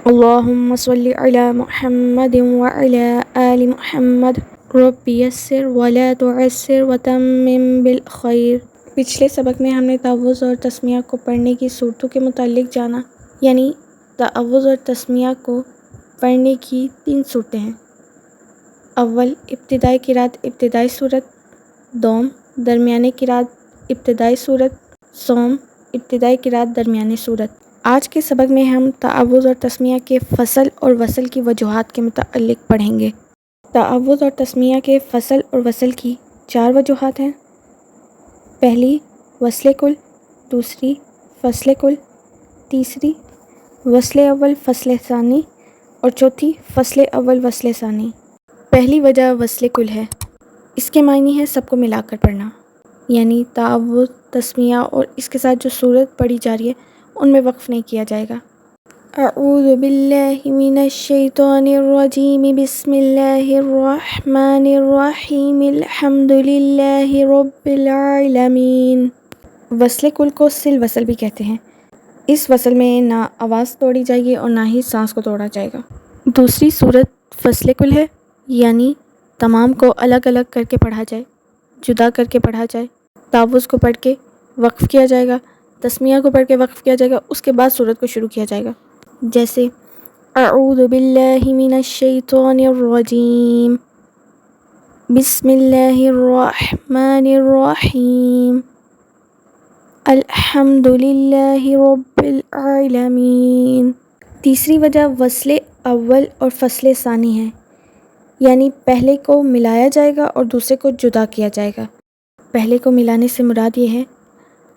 اللهم صل على محمد وعلى آل محمد رب یسر ولا تعسر وتمم بالخیر۔ پچھلے سبق میں ہم نے تعوذ اور تسمیہ کو پڑھنے کی صورتوں کے متعلق جانا، یعنی تعوذ اور تسمیہ کو پڑھنے کی 3 صورتیں ہیں۔ اول، ابتدائی قرات ابتدائی صورت، دوم، درمیانی قرات ابتدائی صورت، سوم، ابتدائی قرات درمیانی صورت۔ آج کے سبق میں ہم تعوذ اور تسمیہ کے فصل اور وصل کی وجوہات کے متعلق پڑھیں گے۔ تعوذ اور تسمیہ کے فصل اور وصل کی 4 وجوہات ہیں۔ پہلی، وصل کل، دوسری، فصل کل، تیسری، وصل اول فصل ثانی، اور چوتھی، فصل اول وصل ثانی۔ پہلی وجہ وصل کل ہے۔ اس کے معنی ہے سب کو ملا کر پڑھنا، یعنی تعوذ، تسمیہ اور اس کے ساتھ جو صورت پڑھی جا رہی ہے ان میں وقف نہیں کیا جائے گا۔ اعوذ باللہ من الشیطان الرجیم، بسم اللہ الرحمن الرحیم، الحمد للہ رب العالمین۔ وصل کل کو سل وصل بھی کہتے ہیں۔ اس وصل میں نہ آواز توڑی جائے گی اور نہ ہی سانس کو توڑا جائے گا۔ دوسری صورت فصل کل ہے، یعنی تمام کو الگ الگ کر کے پڑھا جائے، جدا کر کے پڑھا جائے۔ تعوذ کو پڑھ کے وقف کیا جائے گا، تسمیہ کو پڑھ کے وقف کیا جائے گا، اس کے بعد صورت کو شروع کیا جائے گا۔ جیسے اعوذ باللہ من الشیطان الرجیم، بسم اللہ الرحمن الرحیم، الحمد للہ رب العالمین۔ تیسری وجہ وصل اول اور فصل ثانی ہے، یعنی پہلے کو ملایا جائے گا اور دوسرے کو جدا کیا جائے گا۔ پہلے کو ملانے سے مراد یہ ہے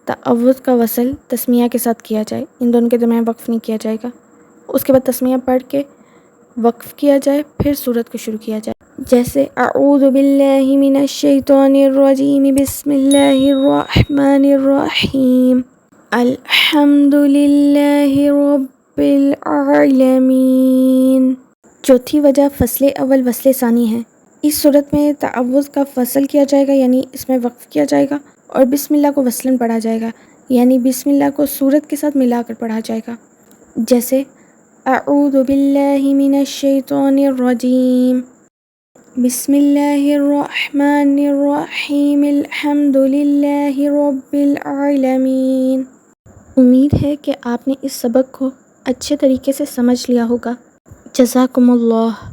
تعوذ کا وصل تسمیہ کے ساتھ کیا جائے، ان دونوں کے درمیان وقف نہیں کیا جائے گا۔ اس کے بعد تسمیہ پڑھ کے وقف کیا جائے، پھر صورت کو شروع کیا جائے۔ جیسے اعوذ باللہ من الشیطان الرجیم، بسم اللہ الرحمن الرحیم، الحمد للہ رب العالمین۔ چوتھی وجہ فصل اول وصل ثانی ہے۔ اس صورت میں تعوذ کا فصل کیا جائے گا، یعنی اس میں وقف کیا جائے گا، اور بسم اللہ کو وصلاً پڑھا جائے گا، یعنی بسم اللہ کو صورت کے ساتھ ملا کر پڑھا جائے گا۔ جیسے اعوذ باللہ من الشیطان الرجیم، بسم اللہ الرحمن الرحیم، الحمد للہ رب العالمین۔ امید ہے کہ آپ نے اس سبق کو اچھے طریقے سے سمجھ لیا ہوگا۔ جزاکم اللہ۔